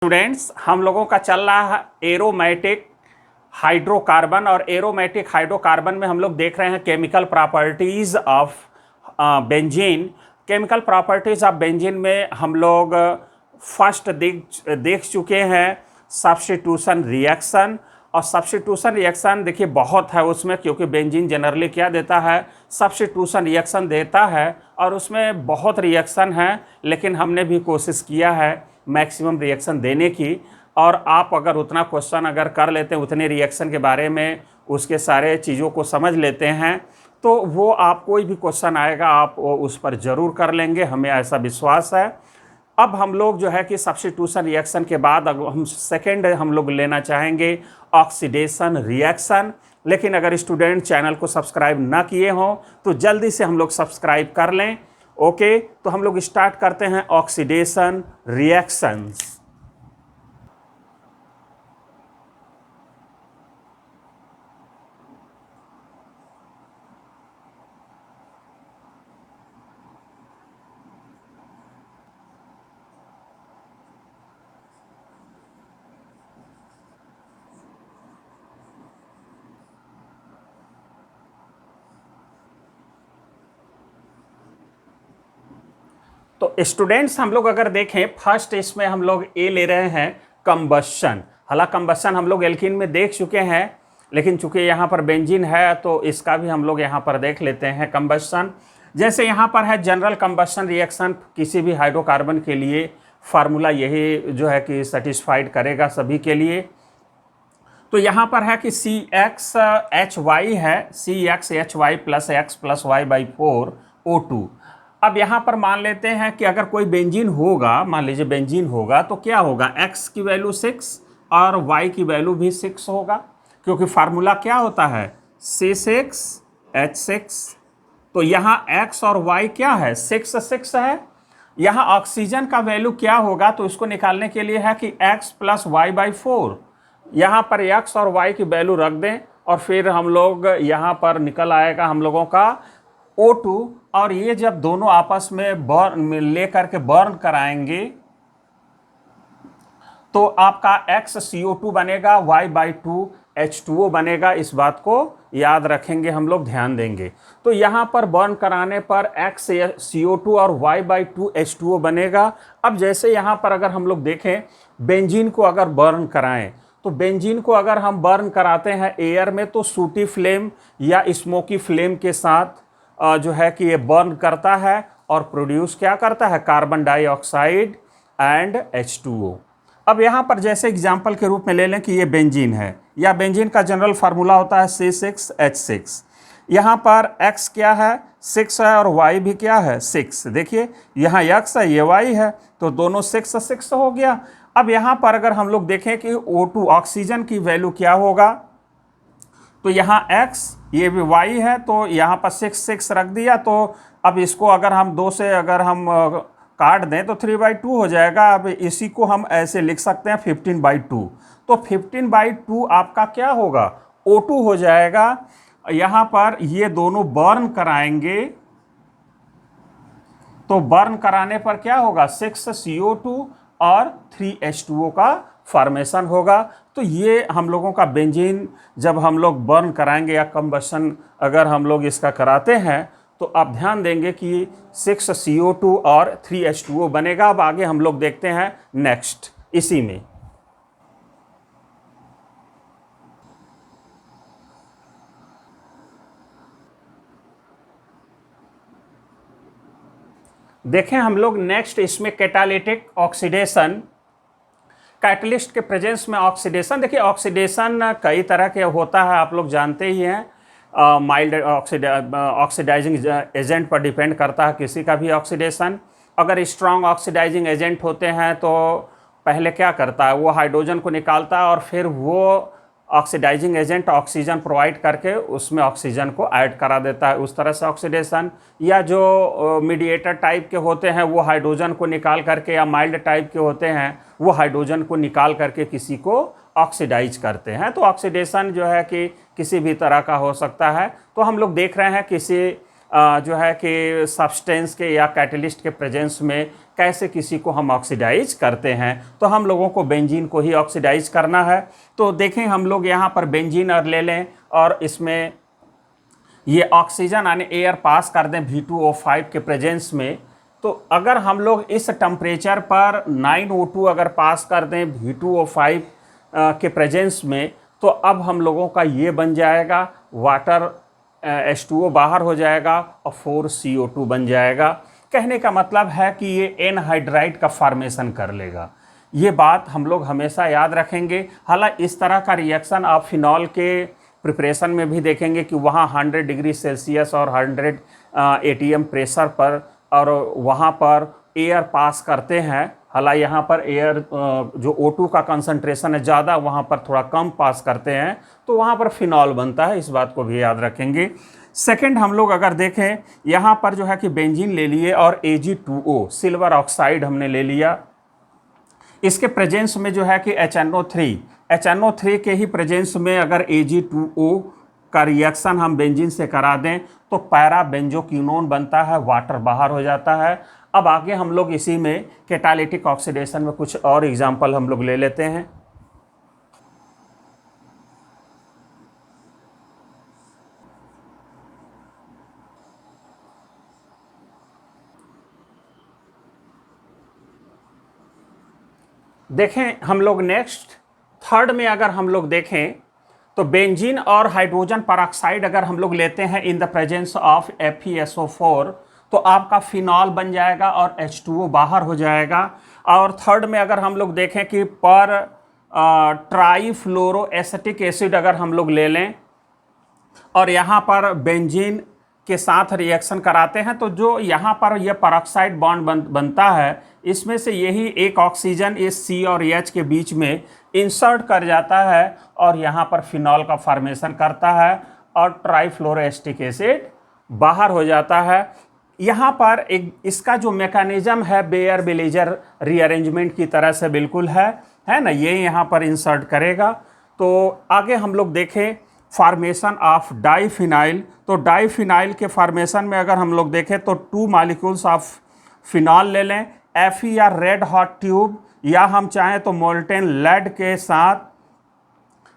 Students, हम लोगों का चल रहा है एरोमेटिक हाइड्रोकार्बन। और एरोमेटिक हाइड्रोकार्बन में हम लोग देख रहे हैं chemical properties of benzene. Chemical properties of benzene में हम लोग फर्स्ट देख चुके हैं सब्स्टिट्यूशन रिएक्शन। और सब्स्टिट्यूशन रिएक्शन देखिए बहुत है उसमें, क्योंकि बेंजीन जनरली क्या देता है, सब्स्टिट्यूशन रिएक्शन देता है। और उसमें बहुत रिएक्शन है, लेकिन हमने भी कोशिश किया है मैक्सिमम रिएक्शन देने की। और आप अगर उतना क्वेश्चन अगर कर लेते हैं, उतने रिएक्शन के बारे में उसके सारे चीज़ों को समझ लेते हैं, तो वो आप कोई भी क्वेश्चन आएगा आप उस पर ज़रूर कर लेंगे, हमें ऐसा विश्वास है। अब हम लोग जो है कि सब्स्टिट्यूशन रिएक्शन के बाद अब हम सेकेंड हम लोग लेना चाहेंगे ऑक्सीडेशन रिएक्शन। लेकिन अगर स्टूडेंट चैनल को सब्सक्राइब ना किए हों तो जल्दी से हम लोग सब्सक्राइब कर लें। ओके, तो हम लोग स्टार्ट करते हैं ऑक्सीडेशन रिएक्शंस। तो स्टूडेंट्स, हम लोग अगर देखें फर्स्ट इसमें हम लोग ए ले रहे हैं कंबशन। हालांकि कंबशन हम लोग एल्कीन में देख चुके हैं, लेकिन चूंकि यहाँ पर बेंजीन है तो इसका भी हम लोग यहाँ पर देख लेते हैं कंबशन। जैसे यहाँ पर है जनरल कंबशन रिएक्शन, किसी भी हाइड्रोकार्बन के लिए फार्मूला यही जो है कि सेटिस्फाइड करेगा सभी के लिए। तो यहाँ पर है कि CXHY है, CXHY + X + Y/4 O2। अब यहाँ पर मान लेते हैं कि अगर कोई बेंजीन होगा, मान लीजिए बेंजीन होगा, तो क्या होगा, X की वैल्यू 6 और Y की वैल्यू भी 6 होगा, क्योंकि फार्मूला क्या होता है C6H6। तो यहाँ X और Y क्या है, 6 है। यहाँ ऑक्सीजन का वैल्यू क्या होगा, तो इसको निकालने के लिए है कि X + Y/4। यहाँ पर X और Y की वैल्यू रख दें और फिर हम लोग यहाँ पर निकल आएगा हम लोगों का O2। और ये जब दोनों आपस में बर्न लेकर के बर्न कराएंगे तो आपका XCO2 बनेगा, Y/2 H2O बनेगा। इस बात को याद रखेंगे, हम लोग ध्यान देंगे। तो यहाँ पर बर्न कराने पर XCO2 और Y/2 H2O बनेगा। अब जैसे यहाँ पर अगर हम लोग देखें बेंजीन को अगर बर्न कराएं, तो बेंजीन को अगर हम बर्न कराते हैं एयर में तो सूटी फ्लेम या स्मोकी फ्लेम के साथ जो है कि ये बर्न करता है और प्रोड्यूस क्या करता है, कार्बन डाइऑक्साइड एंड H2O। अब यहाँ पर जैसे एग्जाम्पल के रूप में ले लें कि ये बेंजीन है, या बेंजीन का जनरल फार्मूला होता है C6H6। यहाँ पर X क्या है, 6 है, और Y भी क्या है, 6। देखिए यहाँ X है, ये Y है, तो दोनों 6 हो गया। अब यहाँ पर अगर हम लोग देखें कि O2 ऑक्सीजन की वैल्यू क्या होगा, तो यहाँ X, ये भी Y है, तो यहाँ पर 6 रख दिया। तो अब इसको अगर हम 2 से अगर हम काट दें तो 3/2 हो जाएगा। अब इसी को हम ऐसे लिख सकते हैं 15/2। तो 15/2 आपका क्या होगा, O2 हो जाएगा। यहाँ पर ये दोनों बर्न कराएंगे, तो बर्न कराने पर क्या होगा, 6CO2 और 3H2O का फॉर्मेशन होगा। तो ये हम लोगों का बेंजीन जब हम लोग बर्न कराएंगे या कंबशन अगर हम लोग इसका कराते हैं, तो आप ध्यान देंगे कि 6CO2 और 3H2O बनेगा। अब आगे हम लोग देखते हैं नेक्स्ट इसी में। देखें हम लोग नेक्स्ट इसमें कैटालिटिक ऑक्सीडेशन। कैटलिस्ट के प्रेजेंस में ऑक्सीडेशन, देखिए ऑक्सीडेशन कई तरह के होता है, आप लोग जानते ही हैं। माइल्ड ऑक्सीडाइजिंग एजेंट पर डिपेंड करता है किसी का भी ऑक्सीडेशन। अगर स्ट्रॉन्ग ऑक्सीडाइजिंग एजेंट होते हैं तो पहले क्या करता है, वो हाइड्रोजन को निकालता है और फिर वो ऑक्सीडाइजिंग एजेंट ऑक्सीजन प्रोवाइड करके उसमें ऑक्सीजन को ऐड करा देता है, उस तरह से ऑक्सीडेशन। या जो मीडिएटर टाइप के होते हैं वो हाइड्रोजन को निकाल करके, या माइल्ड टाइप के होते हैं वो हाइड्रोजन को निकाल करके किसी को ऑक्सीडाइज करते हैं। तो ऑक्सीडेशन जो है कि किसी भी तरह का हो सकता है। तो हम लोग देख रहे हैं किसी जो है कि सब्सटेंस के या कैटलिस्ट के प्रेजेंस में कैसे किसी को हम ऑक्सीडाइज करते हैं। तो हम लोगों को बेंजीन को ही ऑक्सीडाइज करना है। तो देखें हम लोग यहाँ पर बेंजीन और ले लें और इसमें ये ऑक्सीजन यानी एयर पास कर दें V2O5 के प्रेजेंस में। तो अगर हम लोग इस टेम्परेचर पर 9O2 अगर पास कर दें V2O5 के प्रेजेंस में, तो अब हम लोगों का ये बन जाएगा वाटर H2O बाहर हो जाएगा और 4CO2 बन जाएगा। कहने का मतलब है कि ये एनहाइड्राइड का फॉर्मेशन कर लेगा। ये बात हम लोग हमेशा याद रखेंगे। हालांकि इस तरह का रिएक्शन आप फिनॉल के प्रिपरेशन में भी देखेंगे कि वहाँ 100 डिग्री सेल्सियस और 100 ATM प्रेशर पर और वहाँ पर एयर पास करते हैं। हालांकि यहाँ पर एयर जो O2 का कंसंट्रेशन है ज़्यादा, वहाँ पर थोड़ा कम पास करते हैं, तो वहाँ पर फिनॉल बनता है। इस बात को भी याद रखेंगे। सेकंड हम लोग अगर देखें यहाँ पर जो है कि बेंजीन ले लिए और Ag2O सिल्वर ऑक्साइड हमने ले लिया। इसके प्रेजेंस में जो है कि HNO3 के ही प्रेजेंस में अगर Ag2O का रिएक्शन हम बेंजीन से करा दें तो पैरा बेंजोक्विनोन बनता है, वाटर बाहर हो जाता है। अब आगे हम लोग इसी में कैटालिटिक ऑक्सीडेशन में कुछ और एग्जाम्पल हम लोग ले लेते हैं। देखें हम लोग नेक्स्ट थर्ड में अगर हम लोग देखें तो बेंजीन और हाइड्रोजन परऑक्साइड अगर हम लोग लेते हैं in the presence of FeSO4 तो आपका फिनॉल बन जाएगा और H2O बाहर हो जाएगा। और थर्ड में अगर हम लोग देखें कि पर ट्राईफ्लोरोएसिटिक एसिड अगर हम लोग ले लें और यहाँ पर बेंजीन के साथ रिएक्शन कराते हैं तो जो यहाँ पर यह परऑक्साइड बॉन्ड बनता है, इसमें से यही एक ऑक्सीजन इस C और H के बीच में इंसर्ट कर जाता है और यहाँ पर फिनॉल का फॉर्मेशन करता है और ट्राईफ्लोरोएसिटिक एसिड बाहर हो जाता है। यहाँ पर एक इसका जो मैकेनिज्म है बेयर बिलीजर रीअरेंजमेंट की तरह से बिल्कुल है ना, ये यहाँ पर इंसर्ट करेगा। तो आगे हम लोग देखें फॉर्मेशन ऑफ डाईफिनाइल। तो डाईफिनाइल के फॉर्मेशन में अगर हम लोग देखें तो 2 मॉलिक्यूल्स ऑफ फिनॉल ले लें, Fe या रेड हॉट ट्यूब, या हम चाहें तो मोल्टेन लेड के साथ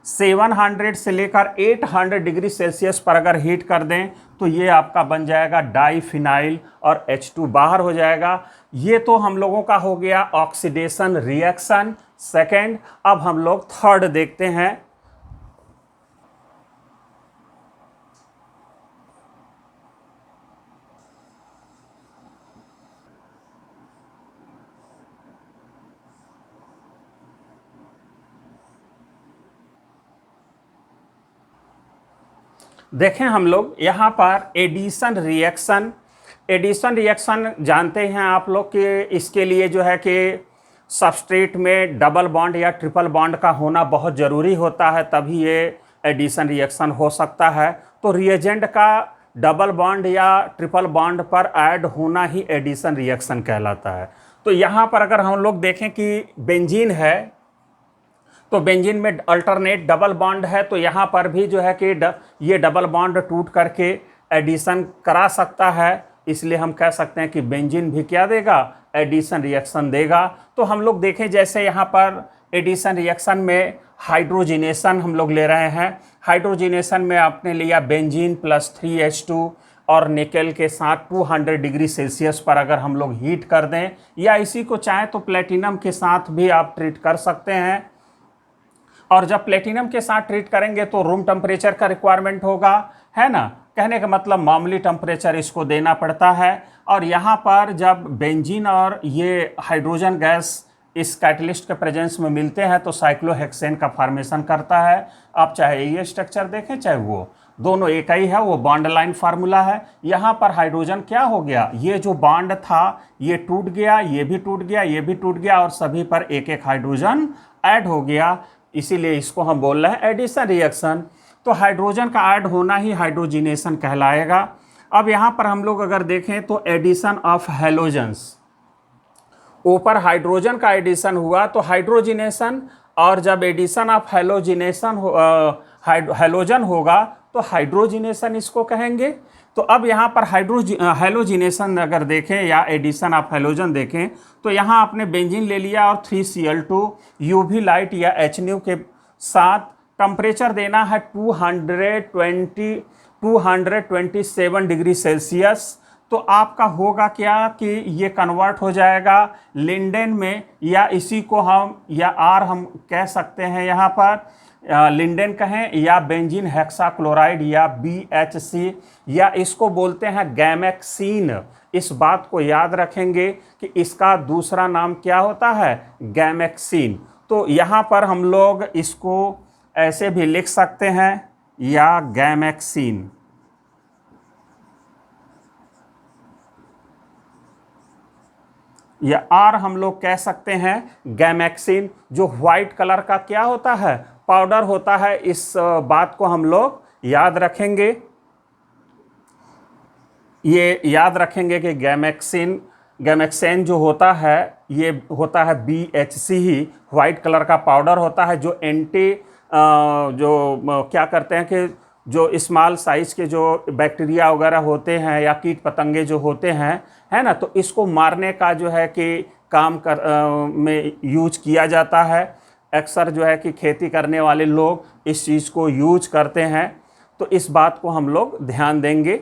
700 से लेकर 800 डिग्री सेल्सियस पर अगर हीट कर दें तो ये आपका बन जाएगा डाईफिनाइल और H2 बाहर हो जाएगा। ये तो हम लोगों का हो गया ऑक्सीडेशन रिएक्शन सेकेंड। अब हम लोग थर्ड देखते हैं। देखें हम लोग यहाँ पर एडिशन रिएक्शन जानते हैं आप लोग कि इसके लिए जो है कि सबस्ट्रेट में डबल बॉन्ड या ट्रिपल बॉन्ड का होना बहुत ज़रूरी होता है, तभी ये एडिशन रिएक्शन हो सकता है। तो रिएजेंट का डबल बॉन्ड या ट्रिपल बॉन्ड पर ऐड होना ही एडिशन रिएक्शन कहलाता है। तो यहाँ पर अगर हम लोग देखें कि बेंजीन है तो बेंजीन में अल्टरनेट डबल बॉन्ड है, तो यहाँ पर भी जो है कि ये डबल बॉन्ड टूट करके एडिशन करा सकता है, इसलिए हम कह सकते हैं कि बेंजीन भी क्या देगा, एडिशन रिएक्शन देगा। तो हम लोग देखें जैसे यहाँ पर एडिशन रिएक्शन में हाइड्रोजिनेशन हम लोग ले रहे हैं। हाइड्रोजिनेशन में आपने लिया बेंजीन प्लस 3H2 और निकेल के साथ 200 डिग्री सेल्सियस पर अगर हम लोग हीट कर दें, या इसी को चाहें तो प्लेटिनम के साथ भी आप ट्रीट कर सकते हैं। और जब प्लेटिनम के साथ ट्रीट करेंगे तो रूम टेम्परेचर का रिक्वायरमेंट होगा, है ना, कहने का मतलब मामूली टेम्परेचर इसको देना पड़ता है। और यहाँ पर जब बेंजीन और ये हाइड्रोजन गैस इस कैटलिस्ट के प्रेजेंस में मिलते हैं तो साइक्लोहेक्सेन का फॉर्मेशन करता है। आप चाहे ये स्ट्रक्चर देखें चाहे वो, दोनों एक ही है, वो बॉन्ड लाइन फार्मूला है। यहाँ पर हाइड्रोजन क्या हो गया, ये जो बॉन्ड था ये टूट गया, ये भी टूट गया, ये भी टूट गया और सभी पर एक एक हाइड्रोजन ऐड हो गया, इसीलिए इसको हम बोल रहे हैं एडिशन रिएक्शन। तो हाइड्रोजन का ऐड होना ही हाइड्रोजिनेशन कहलाएगा। अब यहाँ पर हम लोग अगर देखें तो एडिशन ऑफ हैलोजेंस, ऊपर हाइड्रोजन का एडिशन हुआ तो हाइड्रोजिनेशन, और जब एडिशन ऑफ हैलोजिनेशन हैलोजन होगा तो हाइड्रोजिनेशन इसको कहेंगे। तो अब यहाँ पर हेलोजिनेशन अगर देखें या एडिशन ऑफ हेलोजन देखें तो यहाँ आपने बेंजीन ले लिया और 3Cl2 यूवी लाइट या HNO के साथ टेम्परेचर देना है 227 डिग्री सेल्सियस। तो आपका होगा क्या कि ये कन्वर्ट हो जाएगा लिंडेन में, या इसी को हम या आर हम कह सकते हैं यहाँ पर लिंडेन कहें, या बेंजीन हेक्साक्लोराइड या BHC, या इसको बोलते हैं गैमेक्सीन। इस बात को याद रखेंगे कि इसका दूसरा नाम क्या होता है, गैमेक्सीन। तो यहाँ पर हम लोग इसको ऐसे भी लिख सकते हैं, या गैमेक्सीन, या आर हम लोग कह सकते हैं गैमेक्सीन, जो व्हाइट कलर का क्या होता है, पाउडर होता है। इस बात को हम लोग याद रखेंगे, ये याद रखेंगे कि गैमेक्सेन जो होता है ये होता है BHC ही, व्हाइट कलर का पाउडर होता है, जो क्या करते हैं कि जो स्मॉल साइज के जो बैक्टीरिया वगैरह होते हैं या कीट पतंगे जो होते हैं, है ना, तो इसको मारने का जो है कि काम में यूज किया जाता है। अक्सर जो है कि खेती करने वाले लोग इस चीज़ को यूज करते हैं, तो इस बात को हम लोग ध्यान देंगे।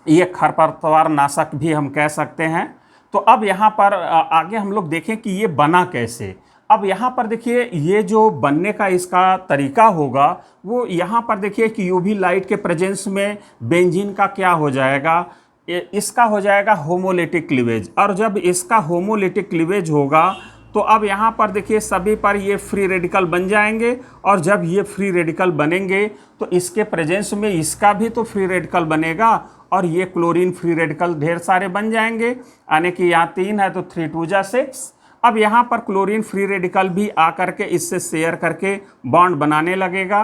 ये खरपतवार नाशक भी हम कह सकते हैं। तो अब यहाँ पर आगे हम लोग देखें कि ये बना कैसे। अब यहाँ पर देखिए ये जो बनने का इसका तरीका होगा वो यहाँ पर देखिए कि यूवी लाइट के प्रेजेंस में बेंजीन का क्या हो जाएगा, इसका हो जाएगा होमोलिटिक क्लीवेज। और जब इसका होमोलिटिक क्लीवेज होगा तो अब यहाँ पर देखिए सभी पर ये फ्री रेडिकल बन जाएंगे, और जब ये फ्री रेडिकल बनेंगे तो इसके प्रेजेंस में इसका भी तो फ्री रेडिकल बनेगा, और ये क्लोरीन फ्री रेडिकल ढेर सारे बन जाएंगे। यानी कि यहाँ 3 है तो 3 2 जा 6। अब यहाँ पर क्लोरीन फ्री रेडिकल भी आ करके इससे शेयर करके बॉन्ड बनाने लगेगा,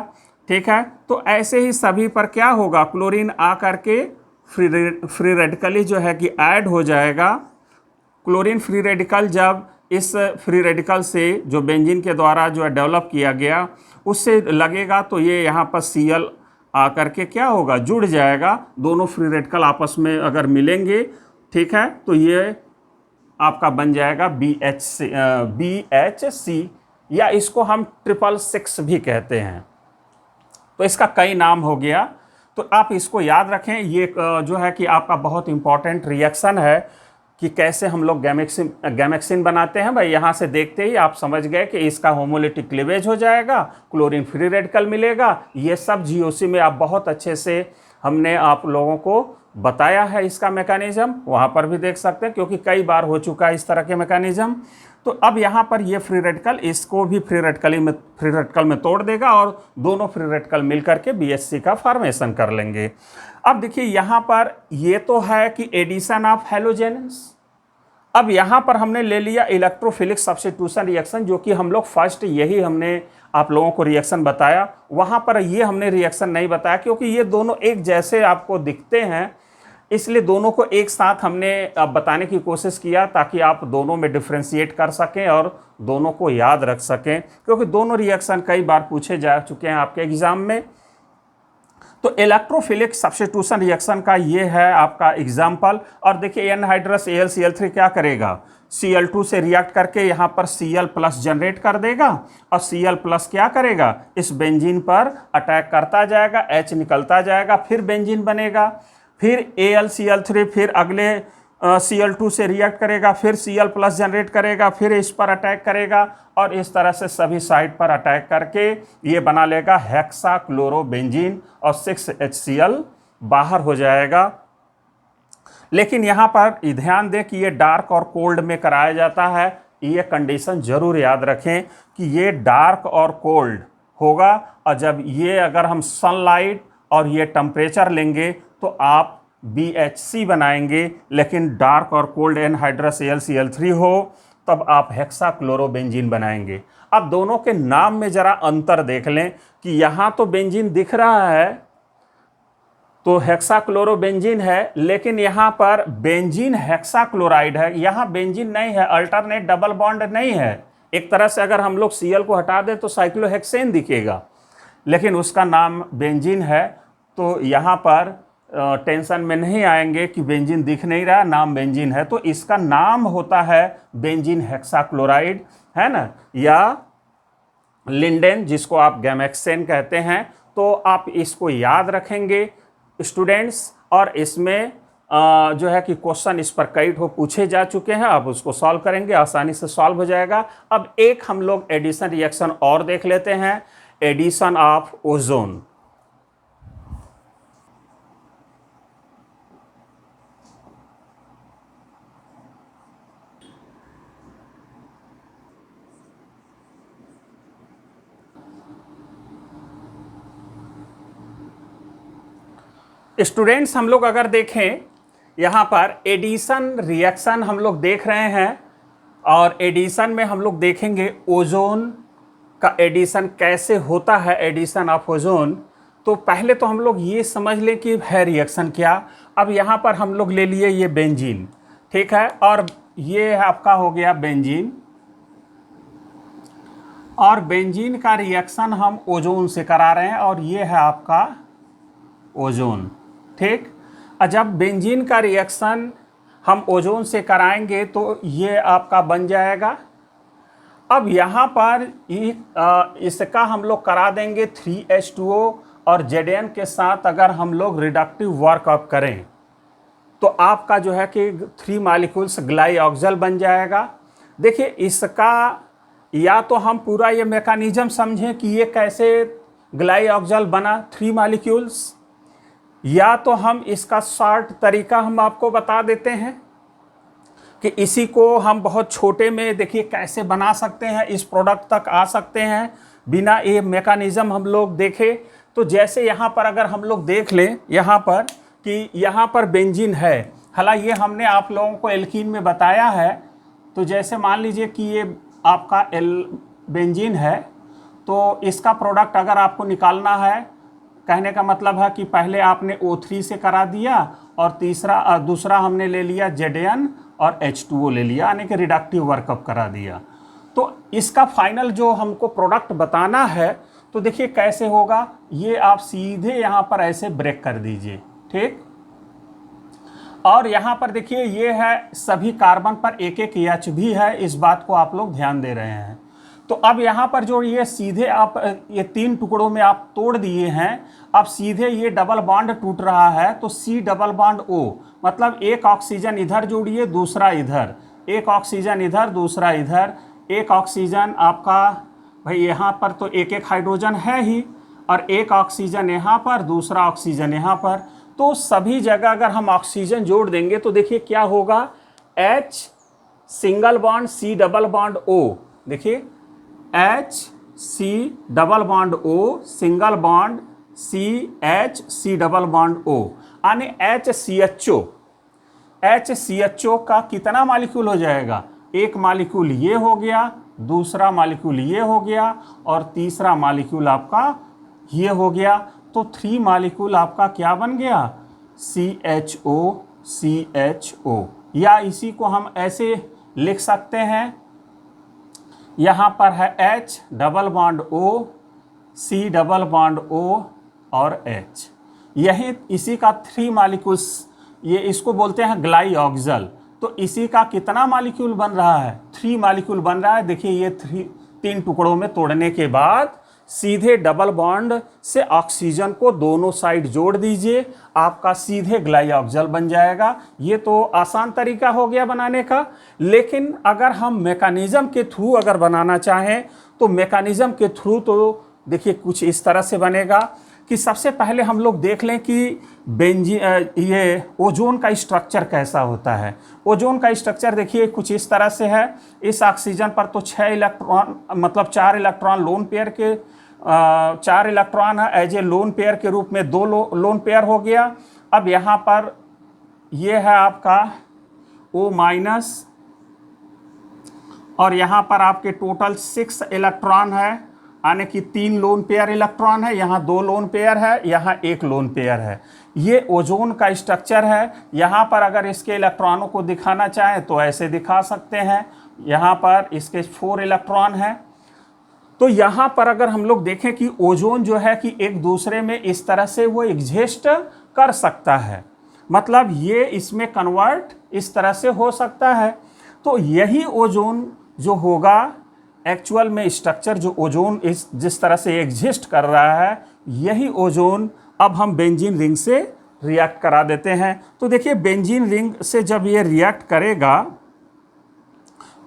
ठीक है। तो ऐसे ही सभी पर क्या होगा, क्लोरीन आ करके फ्री रेडिकल जो है कि ऐड हो जाएगा। क्लोरीन फ्री रेडिकल जब इस फ्री रेडिकल से जो बेंजीन के द्वारा जो है डेवलप किया गया उससे लगेगा तो ये यहाँ पर Cl आकर के क्या होगा, जुड़ जाएगा। दोनों फ्री रेडिकल आपस में अगर मिलेंगे, ठीक है, तो ये आपका बन जाएगा BHC, या इसको हम 666 भी कहते हैं। तो इसका कई नाम हो गया, तो आप इसको याद रखें। ये जो है कि आपका बहुत इंपॉर्टेंट रिएक्शन है कि कैसे हम लोग गैमेक्सिन बनाते हैं। भाई यहाँ से देखते ही आप समझ गए कि इसका होमोलिटिक क्लीवेज हो जाएगा, क्लोरीन फ्री रेडिकल मिलेगा। ये सब GOC में आप बहुत अच्छे से हमने आप लोगों को बताया है इसका मैकेनिज्म, वहाँ पर भी देख सकते हैं क्योंकि कई बार हो चुका है इस तरह के मैकेनिज्म। तो अब यहाँ पर ये फ्री रेडिकल इसको भी फ्री रेडिकल में तोड़ देगा और दोनों फ्री रेडिकल मिलकर के BHC का फॉर्मेशन कर लेंगे। अब देखिए यहाँ पर ये तो है कि एडिशन ऑफ हेलोजेन्स। अब यहाँ पर हमने ले लिया इलेक्ट्रोफिलिक सब्स्टिट्यूशन रिएक्शन, जो कि हम लोग फर्स्ट यही हमने आप लोगों को रिएक्शन बताया। वहाँ पर ये हमने रिएक्शन नहीं बताया क्योंकि ये दोनों एक जैसे आपको दिखते हैं, इसलिए दोनों को एक साथ हमने बताने की कोशिश किया ताकि आप दोनों में डिफ्रेंशिएट कर सकें और दोनों को याद रख सकें, क्योंकि दोनों रिएक्शन कई बार पूछे जा चुके हैं आपके एग्जाम में। तो इलेक्ट्रोफिलिक सब्स्टिट्यूशन रिएक्शन का ये है आपका एग्जाम्पल। और देखिए एनहाइड्रस AlCl3 क्या करेगा, Cl2 से रिएक्ट करके यहाँ पर Cl+ जनरेट कर देगा, और Cl+ क्या करेगा, इस बेंजीन पर अटैक करता जाएगा, H निकलता जाएगा, फिर बेंजीन बनेगा, फिर AlCl3 फिर अगले Cl2 से रिएक्ट करेगा, फिर Cl+ जनरेट करेगा, फिर इस पर अटैक करेगा, और इस तरह से सभी साइड पर अटैक करके ये बना लेगा हेक्साक्लोरोबेंजीन, और 6HCl बाहर हो जाएगा। लेकिन यहाँ पर ध्यान दें कि ये डार्क और कोल्ड में कराया जाता है। ये कंडीशन जरूर याद रखें कि ये डार्क और कोल्ड होगा, और जब ये अगर हम सनलाइट और ये टेम्परेचर लेंगे तो आप BHC बनाएंगे, लेकिन डार्क और कोल्ड एनहाइड्रस AlCl3 हो तब आप हेक्साक्लोरोबेंजीन बनाएंगे। अब दोनों के नाम में जरा अंतर देख लें कि यहाँ तो बेंजीन दिख रहा है तो हेक्साक्लोरोबेंजीन है, लेकिन यहाँ पर बेंजीन हेक्साक्लोराइड है, यहाँ बेंजीन नहीं है, अल्टरनेट डबल बॉन्ड नहीं है। एक तरह से अगर हम लोग Cl को हटा दें तो साइक्लोहेक्सेन दिखेगा, लेकिन उसका नाम बेंजीन है। तो यहाँ पर टेंशन में नहीं आएंगे कि बेंजीन दिख नहीं रहा, नाम बेंजीन है, तो इसका नाम होता है बेंजीन हेक्साक्लोराइड, है ना, या लिंडेन, जिसको आप गैमेक्सेन कहते हैं। तो आप इसको याद रखेंगे स्टूडेंट्स, और इसमें जो है कि क्वेश्चन इस पर कई ठो पूछे जा चुके हैं, आप उसको सॉल्व करेंगे, आसानी से सॉल्व हो जाएगा। अब एक हम लोग एडिशन रिएक्शन और देख लेते हैं, एडिशन ऑफ ओजोन। स्टूडेंट्स, हम लोग अगर देखें यहाँ पर एडिशन रिएक्शन हम लोग देख रहे हैं, और एडिशन में हम लोग देखेंगे ओजोन का एडिशन कैसे होता है, एडिशन ऑफ ओजोन। तो पहले तो हम लोग ये समझ लें कि है रिएक्शन क्या। अब यहाँ पर हम लोग ले लिए ये बेंजीन, ठीक है, और ये आपका हो गया बेंजीन, और बेंजीन का रिएक्शन हम ओजोन से करा रहे हैं, और ये है आपका ओजोन, ठीक। जब बेंजीन का रिएक्शन हम ओजोन से कराएंगे तो ये आपका बन जाएगा। अब यहाँ पर इसका हम लोग करा देंगे 3H2O, और Zn के साथ अगर हम लोग रिडक्टिव वर्कअप करें तो आपका जो है कि 3 मॉलिक्यूल्स ग्लाइऑक्सल बन जाएगा। देखिए, इसका या तो हम पूरा ये मैकेनिज्म समझें कि ये कैसे ग्लाइऑक्सल बना 3 मॉलिक्यूल्स, या तो हम इसका शॉर्ट तरीका हम आपको बता देते हैं कि इसी को हम बहुत छोटे में देखिए कैसे बना सकते हैं, इस प्रोडक्ट तक आ सकते हैं बिना ये मैकेनिज्म हम लोग देखें। तो जैसे यहाँ पर अगर हम लोग देख लें यहाँ पर कि यहाँ पर बेंजीन है, हालांकि ये हमने आप लोगों को एल्कीन में बताया है। तो जैसे मान लीजिए कि ये आपका बेंजीन है, तो इसका प्रोडक्ट अगर आपको निकालना है, कहने का मतलब है कि पहले आपने O3 से करा दिया, और दूसरा हमने ले लिया Zn और H2O ले लिया, यानी कि रिडक्टिव वर्कअप करा दिया। तो इसका फाइनल जो हमको प्रोडक्ट बताना है, तो देखिए कैसे होगा, ये आप सीधे यहाँ पर ऐसे ब्रेक कर दीजिए, ठीक। और यहाँ पर देखिए ये है सभी कार्बन पर एक एक H भी है, इस बात को आप लोग ध्यान दे रहे हैं। तो अब यहाँ पर जो ये सीधे आप ये 3 टुकड़ों में आप तोड़ दिए हैं, अब सीधे ये डबल बॉन्ड टूट रहा है, तो C डबल बॉन्ड O, मतलब एक ऑक्सीजन इधर जोड़िए, दूसरा इधर, एक ऑक्सीजन इधर, दूसरा इधर, एक ऑक्सीजन आपका भाई यहाँ पर तो एक एक हाइड्रोजन है ही, और एक ऑक्सीजन यहाँ पर, दूसरा ऑक्सीजन यहाँ पर। तो सभी जगह अगर हम ऑक्सीजन जोड़ देंगे तो देखिए क्या होगा, H single bond C double bond O, देखिए H C double bond O single bond C double bond O, यानी HCHO का कितना मॉलिक्यूल हो जाएगा, एक मॉलिक्यूल ये हो गया, दूसरा मॉलिक्यूल ये हो गया, और तीसरा मॉलिक्यूल आपका ये हो गया। तो 3 मॉलिक्यूल आपका क्या बन गया, CHO, या इसी को हम ऐसे लिख सकते हैं, यहाँ पर है H double bond O, C double bond O और H, यही इसी का 3 मॉलिक्यूल्स, ये इसको बोलते हैं ग्लाइऑक्सल। तो इसी का कितना मॉलिक्यूल बन रहा है, 3 मॉलिक्यूल बन रहा है। देखिए ये 3 टुकड़ों में तोड़ने के बाद सीधे डबल बॉन्ड से ऑक्सीजन को दोनों साइड जोड़ दीजिए, आपका सीधे ग्लाइऑक्सल बन जाएगा। ये तो आसान तरीका हो गया बनाने का। लेकिन अगर हम मैकेनिज्म के थ्रू अगर बनाना चाहें तो मैकेनिज्म के थ्रू तो देखिए कुछ इस तरह से बनेगा कि सबसे पहले हम लोग देख लें कि ये ओजोन का स्ट्रक्चर कैसा होता है। ओजोन का स्ट्रक्चर देखिए कुछ इस तरह से है। इस ऑक्सीजन पर तो 6 इलेक्ट्रॉन, मतलब 4 इलेक्ट्रॉन लोन पेयर के 4 इलेक्ट्रॉन है, एज ए लोन पेयर के रूप में 2 लोन पेयर हो गया। अब यहाँ पर ये है आपका O-, और यहाँ पर आपके टोटल 6 इलेक्ट्रॉन है, यानी कि 3 लोन पेयर इलेक्ट्रॉन है, यहाँ 2 लोन पेयर है, यहाँ 1 लोन पेयर है। ये ओजोन का स्ट्रक्चर है। यहाँ पर अगर इसके इलेक्ट्रॉनों को दिखाना चाहें तो ऐसे दिखा सकते हैं। यहाँ पर इसके 4 इलेक्ट्रॉन हैं। तो यहाँ पर अगर हम लोग देखें कि ओजोन जो है कि एक दूसरे में इस तरह से वो एग्जिस्ट कर सकता है, मतलब ये इसमें कन्वर्ट इस तरह से हो सकता है। तो यही ओजोन जो होगा एक्चुअल में स्ट्रक्चर, जो ओजोन इस जिस तरह से एग्जिस्ट कर रहा है, यही ओजोन अब हम बेंजीन रिंग से रिएक्ट करा देते हैं। तो देखिए बेंजीन रिंग से जब ये रिएक्ट करेगा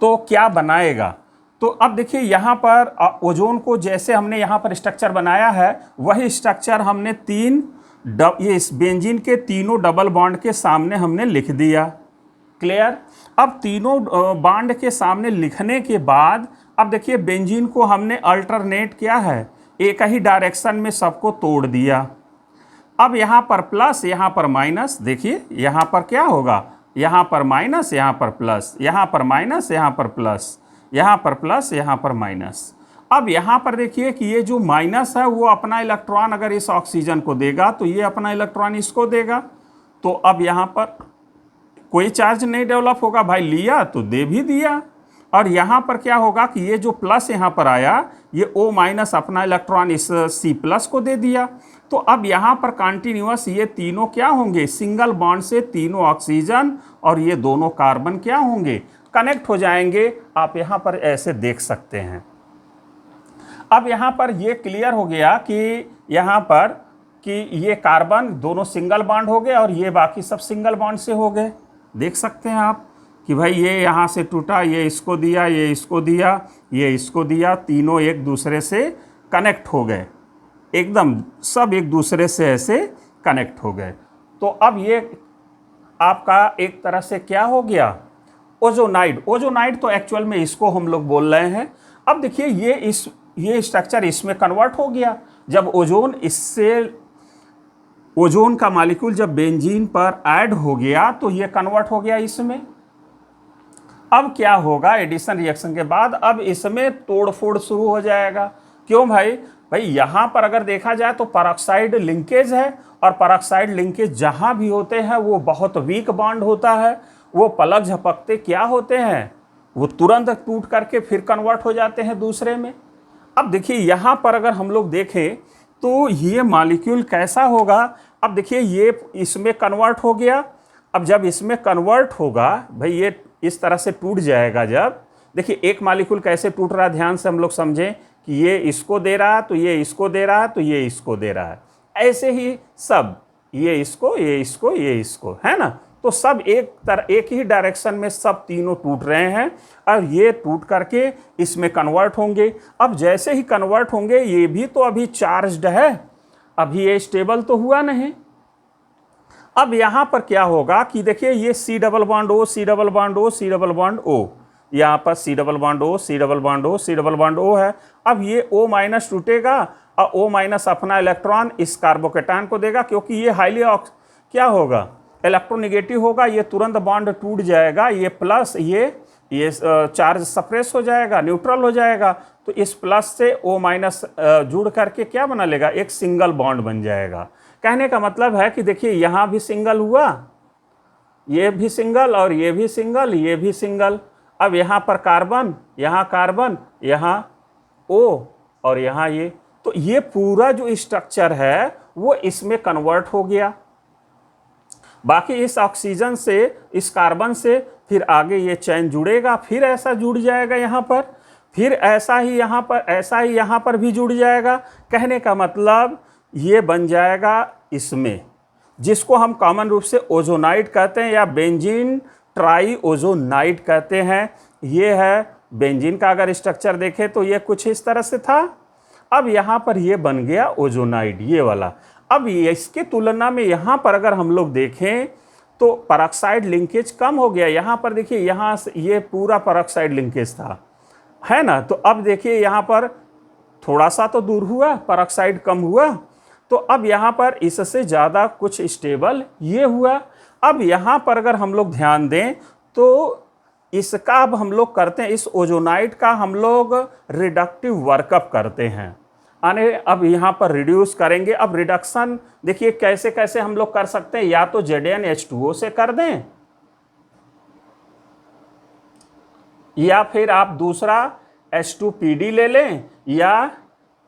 तो क्या बनाएगा। तो अब देखिए यहाँ पर ओजोन को जैसे हमने यहाँ पर स्ट्रक्चर बनाया है, वही स्ट्रक्चर हमने ये इस बेंजीन के तीनों डबल बॉन्ड के सामने हमने लिख दिया। क्लियर। अब तीनों बॉन्ड के सामने लिखने के बाद अब देखिए बेंजीन को हमने अल्टरनेट किया है, एक ही डायरेक्शन में सबको तोड़ दिया। अब यहाँ पर प्लस, यहाँ पर माइनस, देखिए यहाँ पर क्या होगा, यहाँ पर माइनस, यहाँ पर प्लस, यहाँ पर माइनस, यहाँ पर प्लस, यहाँ पर प्लस, यहाँ पर माइनस। अब यहाँ पर देखिए कि ये जो माइनस है वो अपना इलेक्ट्रॉन अगर इस ऑक्सीजन को देगा तो ये अपना इलेक्ट्रॉन इसको देगा। तो अब यहाँ पर कोई चार्ज नहीं डेवलप होगा, भाई लिया तो दे भी दिया। और यहाँ पर क्या होगा कि ये जो प्लस यहाँ पर आया, ये O माइनस अपना इलेक्ट्रॉन इस C प्लस को दे दिया। तो अब यहाँ पर कंटिन्यूअस ये तीनों क्या होंगे, सिंगल बॉन्ड से तीनों ऑक्सीजन और ये दोनों कार्बन क्या होंगे, कनेक्ट हो जाएंगे। आप यहाँ पर ऐसे देख सकते हैं। अब यहाँ पर ये क्लियर हो गया कि यहाँ पर कि ये कार्बन दोनों सिंगल बॉन्ड हो गए और ये बाकी सब सिंगल बॉन्ड से हो गए। देख सकते हैं आप कि भाई ये यहाँ से टूटा, ये इसको दिया, ये इसको दिया, ये इसको दिया, तीनों एक दूसरे से कनेक्ट हो गए, एकदम सब एक दूसरे से ऐसे कनेक्ट हो गए। तो अब ये आपका एक तरह से क्या हो गया, ओजोनाइड। ओजोनाइड तो एक्चुअल में इसको हम लोग बोल रहे हैं। अब देखिए ये स्ट्रक्चर इसमें कन्वर्ट हो गया। जब ओजोन का मॉलिक्यूल जब बेंजीन पर ऐड हो गया तो ये कन्वर्ट हो गया इसमें। अब क्या होगा, एडिशन रिएक्शन के बाद अब इसमें तोड़फोड़ शुरू हो जाएगा। क्यों भाई यहाँ पर अगर देखा जाए तो परऑक्साइड लिंकेज है, और परऑक्साइड लिंकेज जहां भी होते हैं वो बहुत वीक बॉन्ड होता है। वो पलक झपकते क्या होते हैं, वो तुरंत टूट करके फिर कन्वर्ट हो जाते हैं दूसरे में। अब देखिए यहाँ पर अगर हम लोग देखें तो ये मॉलिक्यूल कैसा होगा। अब देखिए ये इसमें कन्वर्ट हो गया। अब जब इसमें कन्वर्ट होगा भाई ये इस तरह से टूट जाएगा। जब देखिए एक मॉलिक्यूल कैसे टूट रहा है, ध्यान से हम लोग समझें कि ये इसको दे रहा है तो ये इसको दे रहा है तो ये इसको दे रहा है, ऐसे ही सब ये इसको, ये इसको, ये इसको, है ना। तो सब एक ही डायरेक्शन में सब तीनों टूट रहे हैं और ये टूट करके इसमें कन्वर्ट होंगे। अब जैसे ही कन्वर्ट होंगे ये भी तो अभी चार्ज्ड है, अभी ये स्टेबल तो हुआ नहीं। अब यहाँ पर क्या होगा कि देखिए ये C double bond O, C double bond O, C double bond O, यहाँ पर C double bond O, C double bond O, C double bond O है। अब ये O माइनस टूटेगा और O माइनस अपना इलेक्ट्रॉन इस कार्बोकेटायन को देगा, क्योंकि ये हाईली क्या होगा, इलेक्ट्रोनेगेटिव होगा, ये तुरंत बॉन्ड टूट जाएगा। ये प्लस ये चार्ज सप्रेस हो जाएगा, न्यूट्रल हो जाएगा। तो इस प्लस से O माइनस जुड़ करके क्या बना लेगा, एक सिंगल बॉन्ड बन जाएगा। कहने का मतलब है कि देखिए यहाँ भी सिंगल हुआ, ये भी सिंगल और ये भी सिंगल, ये भी सिंगल। अब यहाँ पर कार्बन, यहाँ O और यहाँ ये, तो ये पूरा जो स्ट्रक्चर है वो इसमें कन्वर्ट हो गया। बाकी इस ऑक्सीजन से, इस कार्बन से फिर आगे ये चैन जुड़ेगा, फिर ऐसा जुड़ जाएगा यहाँ पर, फिर ऐसा ही यहाँ पर, ऐसा ही यहाँ पर भी जुड़ जाएगा। कहने का मतलब ये बन जाएगा इसमें, जिसको हम कॉमन रूप से ओजोनाइड कहते हैं या बेंजीन ट्राई ओजोनाइड कहते हैं। ये है बेंजीन का अगर स्ट्रक्चर देखें तो ये कुछ इस तरह से था। अब यहाँ पर ये बन गया ओजोनाइड, ये वाला। अब इसके तुलना में यहाँ पर अगर हम लोग देखें तो परऑक्साइड लिंकेज कम हो गया। यहाँ पर देखिए यहाँ से ये पूरा परऑक्साइड लिंकेज था, है ना। तो अब देखिए यहाँ पर थोड़ा सा तो दूर हुआ, परऑक्साइड कम हुआ। तो अब यहाँ पर इससे ज़्यादा कुछ स्टेबल ये हुआ। अब यहाँ पर अगर हम लोग ध्यान दें तो इसका अब हम लोग करते हैं, इस ओजोनाइड का हम लोग रिडक्टिव वर्कअप करते हैं। अब यहाँ पर रिड्यूस करेंगे। अब रिडक्शन देखिए कैसे कैसे हम लोग कर सकते हैं, या तो ZnH2O से कर दें, या फिर आप दूसरा H2PD ले लें, या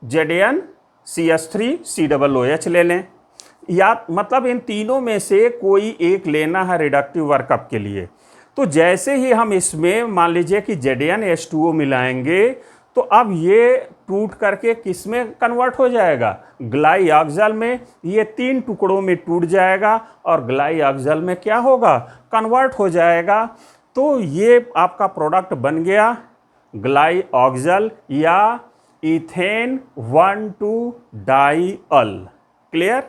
ZnCH3COOH ले लें। या मतलब इन तीनों में से कोई एक लेना है रिडक्टिव वर्कअप के लिए। तो जैसे ही हम इसमें मान लीजिए कि ZnH2O मिलाएंगे तो अब ये टूट करके किस में कन्वर्ट हो जाएगा, ग्लाइऑक्सल में। ये 3 टुकड़ों में टूट जाएगा और ग्लाइऑक्सल में क्या होगा, कन्वर्ट हो जाएगा। तो ये आपका प्रोडक्ट बन गया ग्लाइऑक्सल या इथेन 1,2 डाइअल। क्लियर?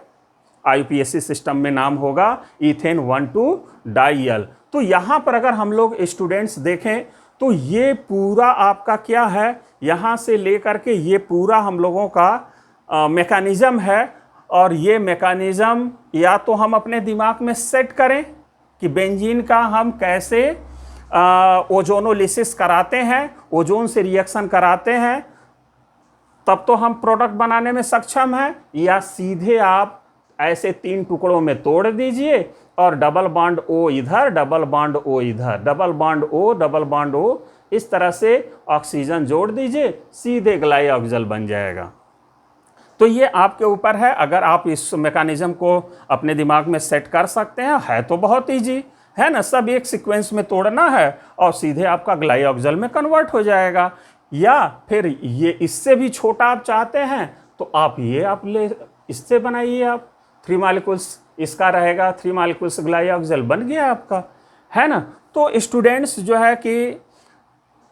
IUPAC सिस्टम में नाम होगा इथेन 1,2 डाइअल। तो यहाँ पर अगर हम लोग स्टूडेंट्स देखें तो ये पूरा आपका क्या है, यहाँ से लेकर के ये पूरा हम लोगों का मैकेनिज़्म है। और ये मैकेनिज़्म या तो हम अपने दिमाग में सेट करें कि बेंजीन का हम कैसे ओजोनोलिसिस कराते हैं, ओजोन से रिएक्शन कराते हैं, तब तो हम प्रोडक्ट बनाने में सक्षम हैं। या सीधे आप ऐसे 3 टुकड़ों में तोड़ दीजिए और डबल बॉन्ड O इधर, डबल बॉन्ड O इधर, double bond O, double bond O, इस तरह से ऑक्सीजन जोड़ दीजिए, सीधे ग्लाइऑक्सल बन जाएगा। तो ये आपके ऊपर है, अगर आप इस मैकेनिज्म को अपने दिमाग में सेट कर सकते हैं। है तो बहुत ईजी है ना, सब एक सीक्वेंस में तोड़ना है और सीधे आपका ग्लाइऑक्सल में कन्वर्ट हो जाएगा। या फिर ये इससे भी छोटा आप चाहते हैं तो आप ये आप ले इससे बनाइए, आप 3 मॉलिक्यूल्स इसका रहेगा, 3 मॉलिक्यूल्स ग्लाइऑक्सल बन गया आपका, है ना। तो स्टूडेंट्स जो है कि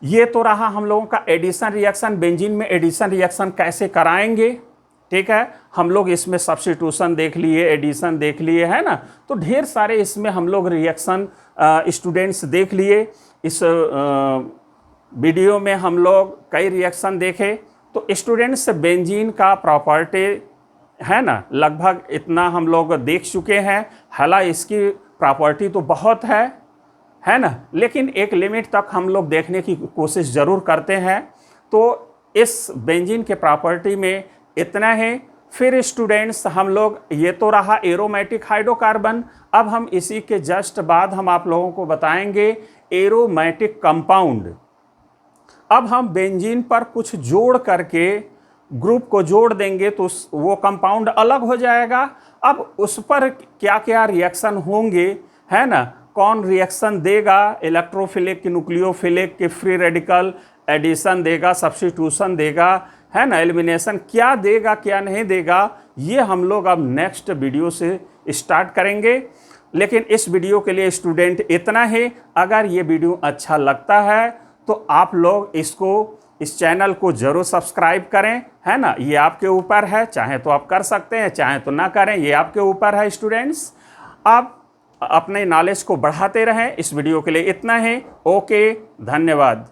ये तो रहा हम लोगों का एडिशन रिएक्शन, बेंजीन में एडिशन रिएक्शन कैसे कराएंगे। ठीक है, हम लोग इसमें सब्स्टिट्यूशन देख लिए, एडिशन देख लिए, है ना। तो ढेर सारे इसमें हम लोग रिएक्शन स्टूडेंट्स देख लिए। इस वीडियो में हम लोग कई रिएक्शन देखे। तो स्टूडेंट्स बेंजीन का प्रॉपर्टी है ना लगभग इतना हम लोग देख चुके हैं। हालांकि इसकी प्रॉपर्टी तो बहुत है ना, लेकिन एक लिमिट तक हम लोग देखने की कोशिश ज़रूर करते हैं। तो इस बेंजीन के प्रॉपर्टी में इतना है। फिर स्टूडेंट्स हम लोग, ये तो रहा एरोमेटिक हाइड्रोकार्बन। अब हम इसी के जस्ट बाद हम आप लोगों को बताएंगे एरोमेटिक कंपाउंड। अब हम बेंजीन पर कुछ जोड़ करके ग्रुप को जोड़ देंगे तो वो कंपाउंड अलग हो जाएगा। अब उस पर क्या क्या रिएक्शन होंगे, है ना, कौन रिएक्शन देगा, इलेक्ट्रोफिलिक, न्यूक्लियोफिलिक, कि फ्री रेडिकल एडिशन देगा, सब्स्टिट्यूशन देगा, है ना, एलिमिनेशन क्या देगा क्या नहीं देगा, ये हम लोग अब नेक्स्ट वीडियो से स्टार्ट करेंगे। लेकिन इस वीडियो के लिए स्टूडेंट इतना है। अगर ये वीडियो अच्छा लगता है तो आप लोग इस चैनल को जरूर सब्सक्राइब करें, है ना। ये आपके ऊपर है, चाहे तो आप कर सकते हैं, चाहे तो ना करें, ये आपके ऊपर है। स्टूडेंट्स आप अपने नॉलेज को बढ़ाते रहें। इस वीडियो के लिए इतना है। ओके, धन्यवाद।